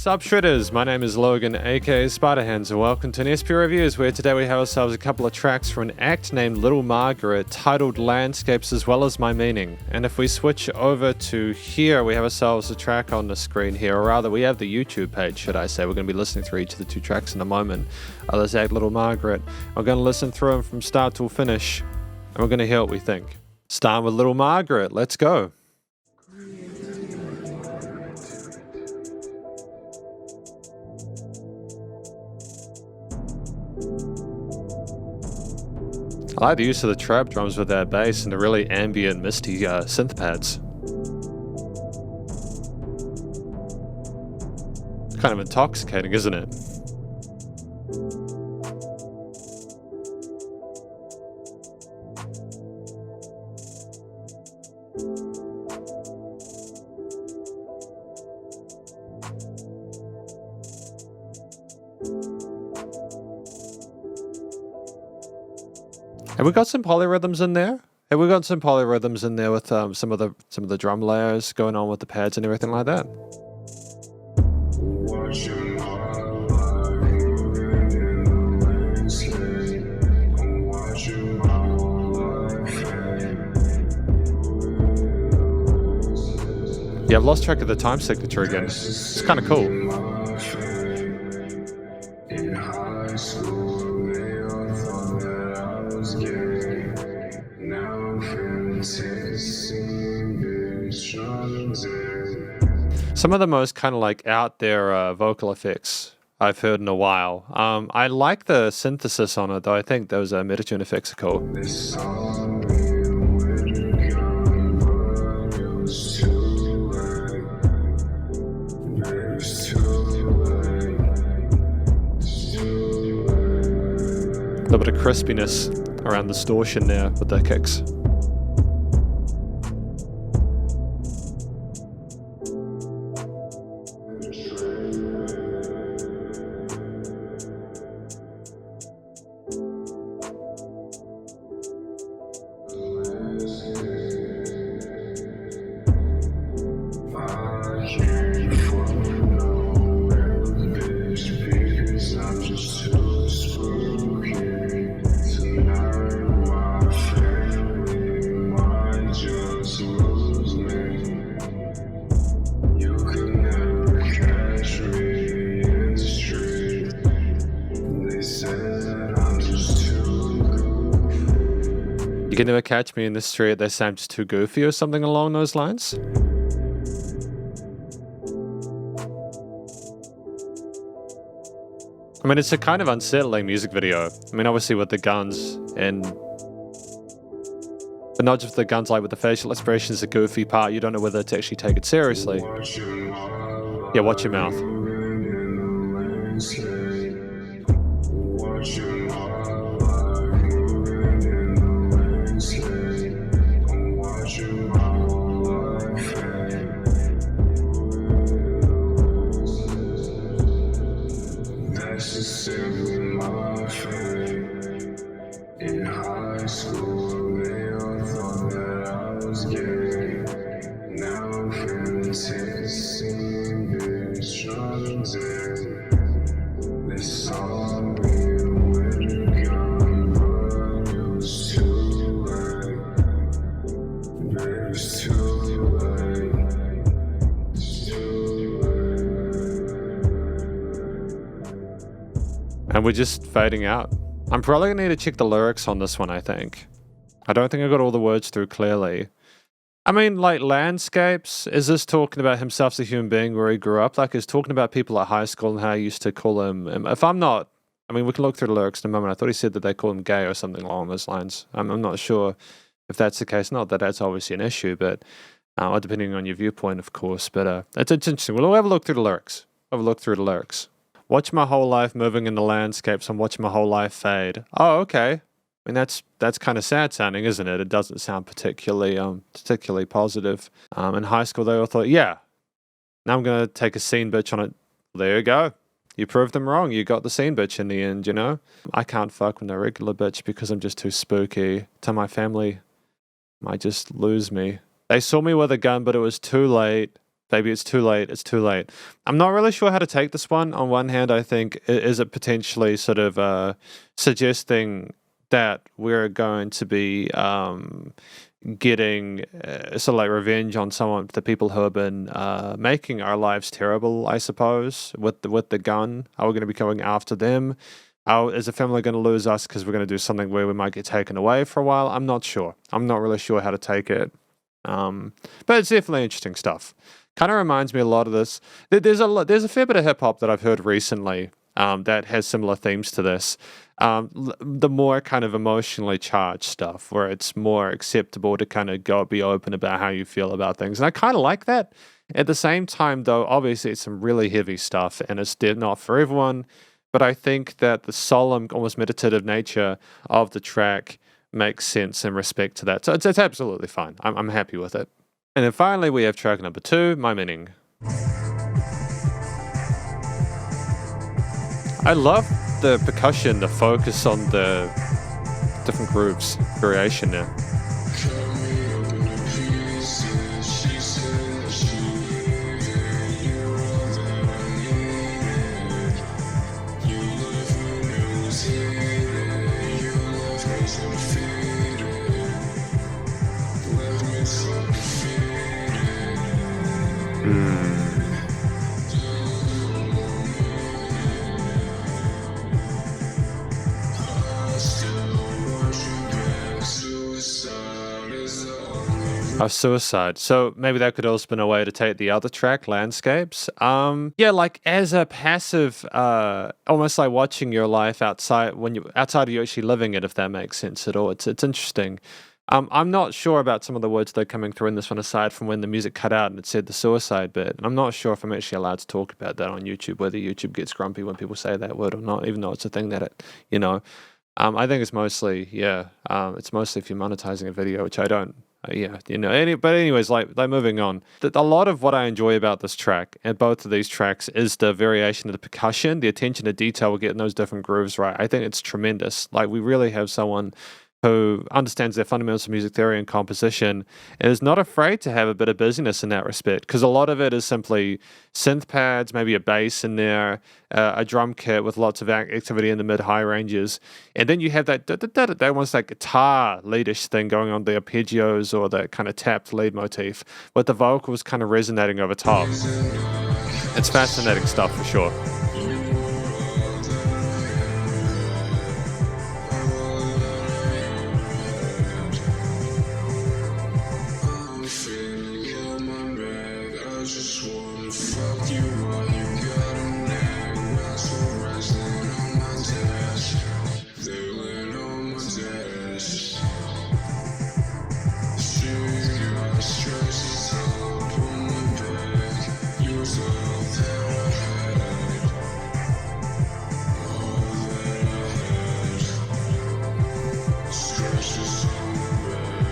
Sup Shredders, my name is Logan, aka Spiderhands, and welcome to an SP Reviews, where today we have ourselves a couple of tracks for an act named Little Margaret, titled Landscapes as well as My Meaning. And if we switch over to here, we have ourselves a track on the screen here, or rather we have the YouTube page, should I say. We're going to be listening through each of the two tracks in a moment. This act, Little Margaret. We're going to listen through them from start till finish, and we're going to hear what we think. Starting with Little Margaret, let's go. I like the use of the trap drums with that bass and the really ambient, misty synth pads. It's kind of intoxicating, isn't it? Have we got some polyrhythms in there? Have we got some polyrhythms in there with some of the drum layers going on with the pads and everything like that? Yeah, I've lost track of the time signature again. It's kind of cool. Some of the most kind of like out there vocal effects I've heard in a while. I like the synthesis on it, though. I think those mid-tune effects are cool. A little bit of crispiness around distortion there with the kicks. You can never catch me in the street, they say I'm just too goofy or something along those lines. I mean, it's a kind of unsettling music video. I mean, obviously with the guns but not just the guns, like with the facial expressions, the goofy part, you don't know whether to actually take it seriously. Yeah, watch your mouth. In high school, they all thought that I was gay. Now I'm fantasizing, bitch, drugs in. They saw me with a gun, but it was too late. Baby, it's too late. It's too late. And we're just fading out. I'm probably going to need to check the lyrics on this one, I think. I don't think I got all the words through clearly. I mean, like, landscapes, is this talking about himself as a human being where he grew up? Like, is talking about people at high school and how I used to call him... If I'm not... I mean, we can look through the lyrics in a moment. I thought he said that they call him gay or something along those lines. I'm not sure if that's the case. Not that that's obviously an issue, but... depending on your viewpoint, of course. But it's interesting. We'll have a look through the lyrics. Watch my whole life moving in the landscapes and watch my whole life fade. Oh, okay. I mean, that's kind of sad sounding, isn't it? It doesn't sound particularly positive. In high school, they all thought, yeah, now I'm going to take a scene bitch on it. There you go. You proved them wrong. You got the scene bitch in the end, you know? I can't fuck with no regular bitch because I'm just too spooky. To my family, might just lose me. They saw me with a gun, but it was too late. Baby, it's too late. It's too late. I'm not really sure how to take this one. On one hand, I think, is it potentially sort of suggesting that we're going to be getting sort of like revenge on the people who have been making our lives terrible, I suppose, with the gun. Are we going to be going after them? Is the family going to lose us because we're going to do something where we might get taken away for a while? I'm not sure. I'm not really sure how to take it. But it's definitely interesting stuff. Kind of reminds me a lot of this. There's a fair bit of hip hop that I've heard recently that has similar themes to this. The more kind of emotionally charged stuff, where it's more acceptable to kind of be open about how you feel about things, and I kind of like that. At the same time, though, obviously it's some really heavy stuff, and it's not for everyone. But I think that the solemn, almost meditative nature of the track makes sense in respect to that. So it's absolutely fine. I'm happy with it. And then finally, we have track number 2, My Meaning. I love the percussion, the focus on the different grooves, variation there. Of suicide. So maybe that could also been a way to take the other track, Landscapes. Yeah, like as a passive, almost like watching your life outside of you actually living it, if that makes sense at all. It's interesting. I'm not sure about some of the words that are coming through in this one, aside from when the music cut out and it said the suicide bit. And I'm not sure if I'm actually allowed to talk about that on YouTube, whether YouTube gets grumpy when people say that word or not, even though it's a thing that I think it's mostly, it's mostly if you're monetizing a video, which I don't. But anyways, like moving on. A lot of what I enjoy about this track and both of these tracks is the variation of the percussion, the attention to detail. We're getting those different grooves right. I think it's tremendous. Like we really have someone who understands their fundamentals of music theory and composition and is not afraid to have a bit of busyness in that respect, because a lot of it is simply synth pads, maybe a bass in there, a drum kit with lots of activity in the mid-high ranges, and then you have that almost like guitar leadish thing going on, the arpeggios or the kind of tapped lead motif with the vocals kind of resonating over top. It's fascinating stuff for sure.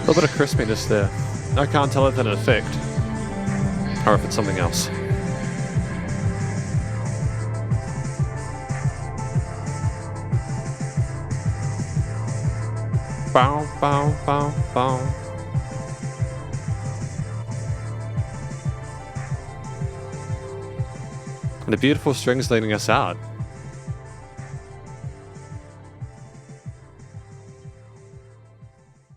A little bit of crispiness there. I can't tell if it's an effect or if it's something else. Bow, bow, bow, bow. And the beautiful strings leading us out.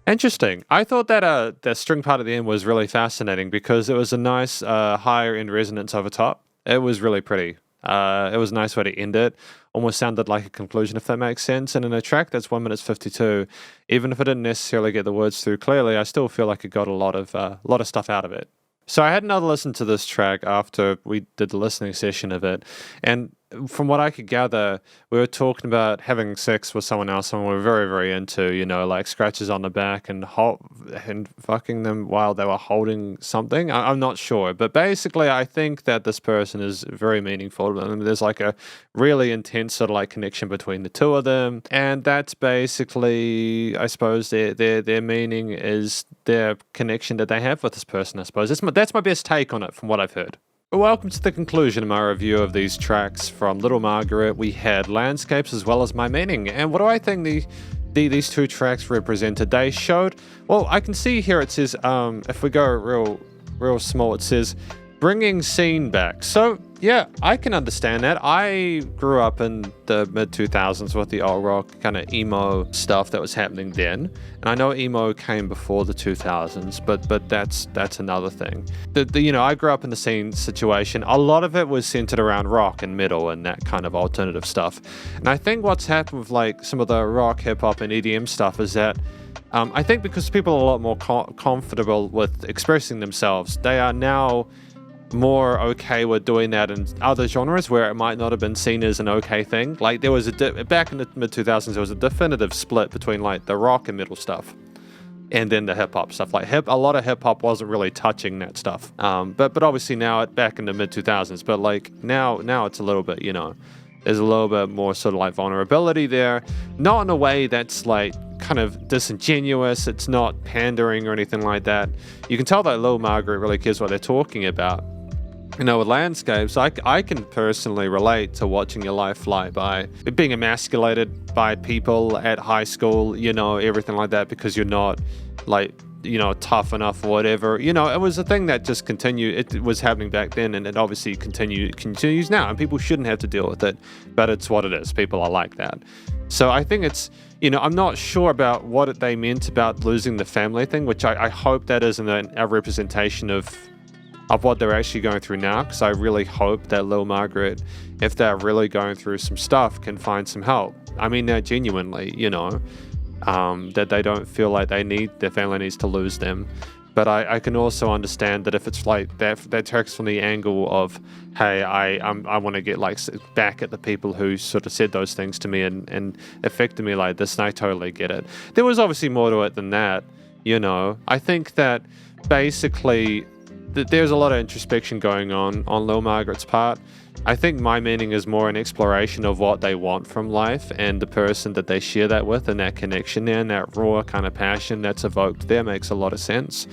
Interesting. I thought that the string part at the end was really fascinating because it was a nice higher end resonance over top. It was really pretty. It was a nice way to end it. Almost sounded like a conclusion, if that makes sense. And in a track that's 1 minute 52, even if I didn't necessarily get the words through clearly, I still feel like it got a lot of stuff out of it. So I had another listen to this track after we did the listening session of it, and from what I could gather, we were talking about having sex with someone else, and we were very, very into, like scratches on the back and fucking them while they were holding something. I'm not sure, but basically, I think that this person is very meaningful. I mean, there's like a really intense sort of like connection between the two of them, and that's basically, I suppose, their meaning is their connection that they have with this person. I suppose that's my best take on it from what I've heard. Welcome to the conclusion of my review of these tracks from Little Margaret. We had Landscapes as well as My Meaning. And what do I think these two tracks represented? They showed, well, I can see here it says, if we go real small, it says, Bringing scene back. So, yeah, I can understand that. I grew up in the mid-2000s with the alt rock kind of emo stuff that was happening then. And I know emo came before the 2000s, but that's another thing. I grew up in the scene situation. A lot of it was centered around rock and metal and that kind of alternative stuff. And I think what's happened with like some of the rock, hip-hop, and EDM stuff is that I think because people are a lot more comfortable with expressing themselves, they are now more okay with doing that in other genres where it might not have been seen as an okay thing. Like there was back in the mid-2000s, there was a definitive split between like the rock and metal stuff and then the hip-hop stuff. Like a lot of hip-hop wasn't really touching that stuff. But obviously now, back in the mid-2000s, but like now it's a little bit, there's a little bit more sort of like vulnerability there. Not in a way that's like kind of disingenuous. It's not pandering or anything like that. You can tell that Lil Margaret really cares what they're talking about. With landscapes, I can personally relate to watching your life fly by, being emasculated by people at high school, everything like that, because you're not like, tough enough or whatever. It was a thing that just continued. It was happening back then, and it obviously continues now, and people shouldn't have to deal with it, but it's what it is. People are like that. So I think it's, I'm not sure about what they meant about losing the family thing, which I hope that isn't a representation of what they're actually going through now, because I really hope that Lil Margaret, if they're really going through some stuff, can find some help. I mean, they're genuinely, that they don't feel like their family needs to lose them. But I can also understand that if it's like that tracks from the angle of, hey, I want to get like back at the people who sort of said those things to me and affected me like this, and I totally get it. There was obviously more to it than that, I think that basically there's a lot of introspection going on Lil Margaret's part. I think my meaning is more an exploration of what they want from life and the person that they share that with, and that connection there and that raw kind of passion that's evoked there makes a lot of sense.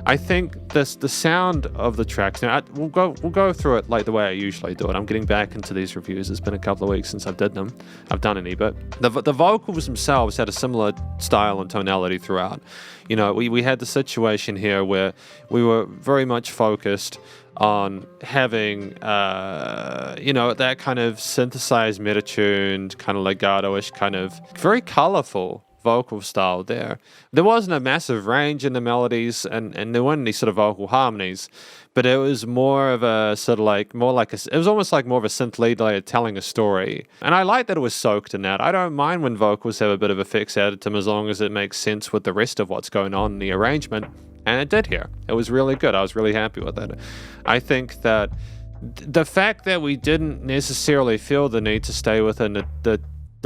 I think the sound of the tracks, now we'll go through it like the way I usually do it. I'm getting back into these reviews. It's been a couple of weeks since I've done any, but the vocals themselves had a similar style and tonality throughout. We had the situation here where we were very much focused on having, that kind of synthesized, meta-tuned, kind of legato-ish, kind of very colorful vocal style there. There wasn't a massive range in the melodies, and there weren't any sort of vocal harmonies, but it was more of a sort of like, it was almost like more of a synth lead layer telling a story. And I like that it was soaked in that. I don't mind when vocals have a bit of effects added to them as long as it makes sense with the rest of what's going on in the arrangement. And it did here. It was really good. I was really happy with it. I think that the fact that we didn't necessarily feel the need to stay within the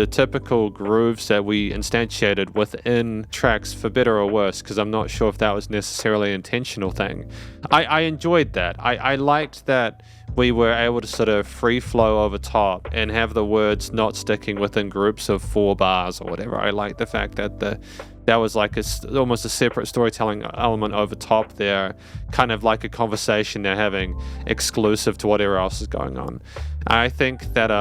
typical grooves that we instantiated within tracks, for better or worse, because I'm not sure if that was necessarily an intentional thing. I enjoyed that. I liked that we were able to sort of free flow over top and have the words not sticking within groups of 4 bars or whatever. I like the fact that that was like almost a separate storytelling element over top there, kind of like a conversation they're having exclusive to whatever else is going on. I think that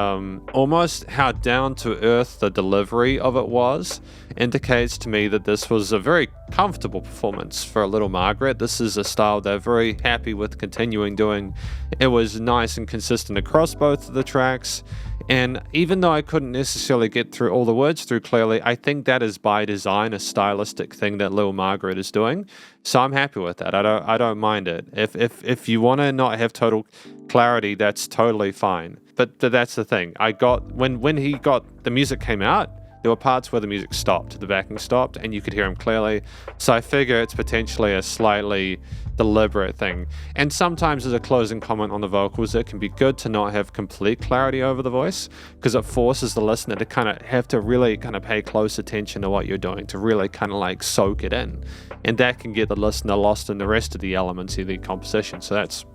almost how down to earth the delivery of it was indicates to me that this was a very comfortable performance for Little Margaret. This is a style they're very happy with continuing doing. It was nice and consistent across both of the tracks. And even though I couldn't necessarily get through all the words through clearly, I think that is by design a stylistic thing that Lil Margaret is doing. So I'm happy with that. I don't mind it. If you want to not have total clarity, that's totally fine. But that's the thing. I got when the music came out, there were parts where the music stopped, the backing stopped, and you could hear him clearly. So I figure it's potentially a slightly deliberate thing. And sometimes as a closing comment on the vocals, it can be good to not have complete clarity over the voice, because it forces the listener to kind of have to really kind of pay close attention to what you're doing, to really kind of like soak it in. And that can get the listener lost in the rest of the elements of the composition. So it's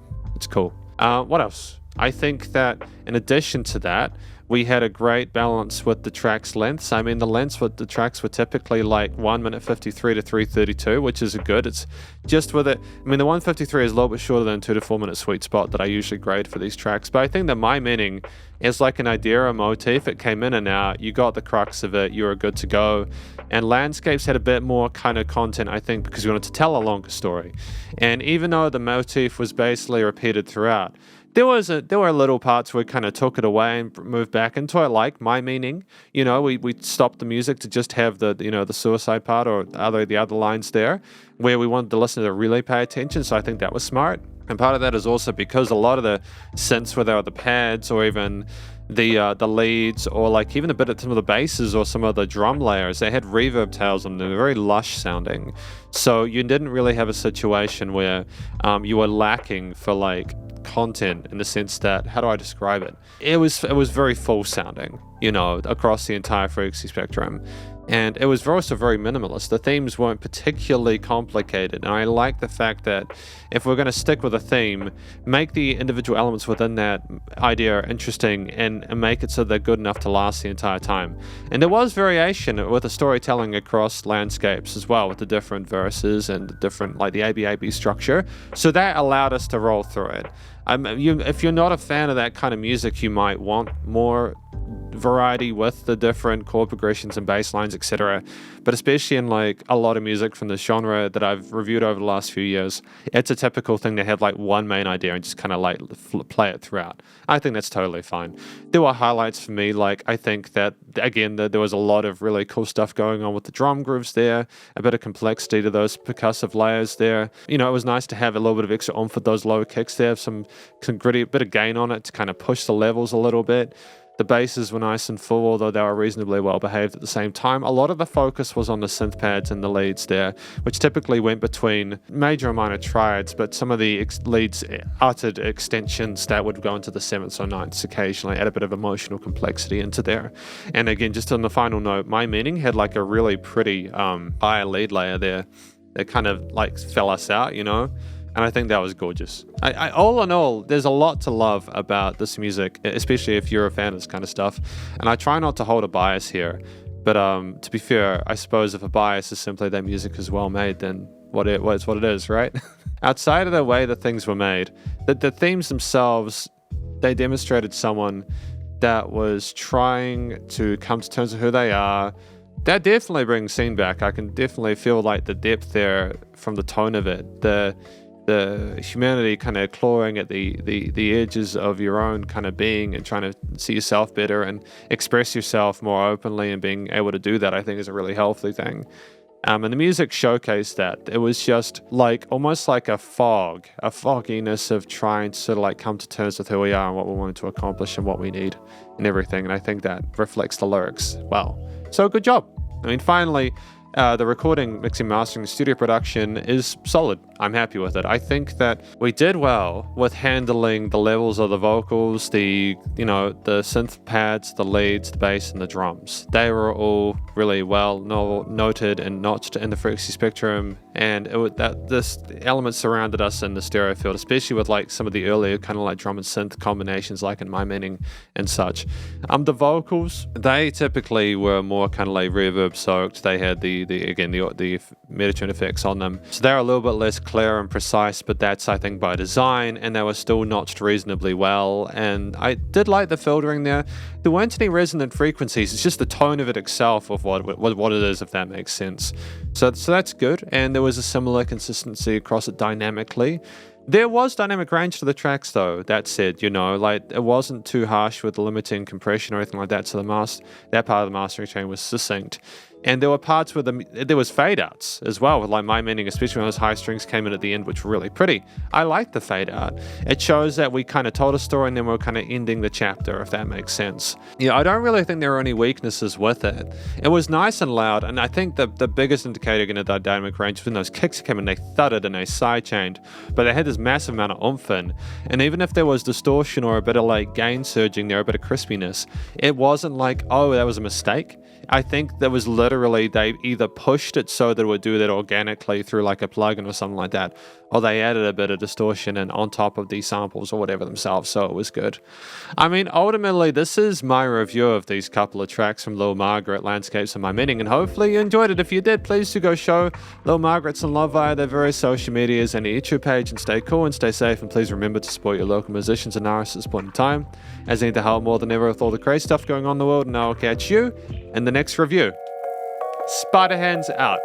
cool. What else? I think that in addition to that, we had a great balance with the track's lengths. I mean, the lengths with the tracks were typically like 1 minute 53 to 3:32, which is good. It's just with it. I mean, the 1:53 is a little bit shorter than 2 to 4 minute sweet spot that I usually grade for these tracks. But I think that my meaning as like an idea or motif. It came in and out, you got the crux of it, you were good to go. And landscapes had a bit more kind of content, I think, because we wanted to tell a longer story. And even though the motif was basically repeated throughout, there were little parts where we kind of took it away and moved back into it, like My Meaning. We stopped the music to just have the suicide part or the other lines there, where we wanted the listener to really pay attention. So I think that was smart. And part of that is also because a lot of the synths, whether the pads or even the leads, or like even a bit of some of the basses or some of the drum layers, they had reverb tails on them. They're very lush sounding. So you didn't really have a situation where you were lacking for like content, in the sense that, how do I describe it? It was very full sounding, across the entire frequency spectrum. And it was also very minimalist. The themes weren't particularly complicated. And I like the fact that if we're going to stick with a theme, make the individual elements within that idea interesting and make it so they're good enough to last the entire time. And there was variation with the storytelling across landscapes as well, with the different verses and the different, like the ABAB structure. So that allowed us to roll through it. If you're not a fan of that kind of music, you might want more variety with the different chord progressions and bass lines, etc. But especially in like a lot of music from this genre that I've reviewed over the last few years, it's a typical thing to have like one main idea and just kind of like play it throughout. I think that's totally fine. There were highlights for me, like I think that again there was a lot of really cool stuff going on with the drum grooves there, a bit of complexity to those percussive layers there. It was nice to have a little bit of extra oomph with those low kicks there, some gritty bit of gain on it to kind of push the levels a little bit. The basses were nice and full, although they were reasonably well behaved at the same time. A lot of the focus was on the synth pads and the leads there, which typically went between major and minor triads, but some of the leads uttered extensions that would go into the sevenths or ninths occasionally, add a bit of emotional complexity into there. And again, just on the final note, My Meaning had like a really pretty higher lead layer there that kind of like fell us out, And I think that was gorgeous. All in all, there's a lot to love about this music, especially if you're a fan of this kind of stuff. And I try not to hold a bias here. But to be fair, I suppose if a bias is simply that music is well made, then it's what it is, right? Outside of the way that things were made, the themes themselves, they demonstrated someone that was trying to come to terms with who they are. That definitely brings scene back. I can definitely feel like the depth there from the tone of it. The humanity kind of clawing at the edges of your own kind of being and trying to see yourself better and express yourself more openly, and being able to do that, I think, is a really healthy thing. And the music showcased that. It was just like almost like a fogginess of trying to sort of like come to terms with who we are and what we wanted to accomplish and what we need and everything. And I think that reflects the lyrics well. So good job. I mean, finally, the recording, mixing, mastering, studio production is solid. I'm happy with it. I think that we did well with handling the levels of the vocals, the synth pads, the leads, the bass, and the drums. They were all really well noted and notched in the frequency spectrum, and this element surrounded us in the stereo field, especially with like some of the earlier kind of like drum and synth combinations, like in My Meaning and such. The vocals, they typically were more kind of like reverb soaked. They had the Metatune effects on them, so they're a little bit less clear and precise, but that's, I think, by design, and they were still notched reasonably well. And I did like the filtering there. There weren't any resonant frequencies. It's just the tone of it itself of what it is, if that makes sense. So that's good. And there was a similar consistency across it dynamically. There was dynamic range to the tracks, though. That said, like it wasn't too harsh with the limiting compression or anything like that. So that part of the mastering chain was succinct. And there were parts where there was fade outs as well, with like My Meaning, especially when those high strings came in at the end, which were really pretty. I liked the fade out. It shows that we kind of told a story and then we're kind of ending the chapter, if that makes sense. I don't really think there were any weaknesses with it. It was nice and loud, and I think the biggest indicator of that dynamic range was when those kicks came in, they thudded and they sidechained, but they had this massive amount of oomph in. And even if there was distortion or a bit of like gain surging there, a bit of crispiness, it wasn't like, oh, that was a mistake. I think there was literally literally they either pushed it so that it would do that organically through like a plugin or something like that, or they added a bit of distortion in on top of these samples or whatever themselves, so it was good. I mean, ultimately, this is my review of these couple of tracks from Lil Margaret, Landscapes and My Meaning, and hopefully you enjoyed it. If you did, please do go show Lil Margaret some love via their various social medias and YouTube page, and stay cool and stay safe, and please remember to support your local musicians and artists at this point in time, as they need to help more than ever with all the crazy stuff going on in the world, and I'll catch you in the next review. Spiderhands out.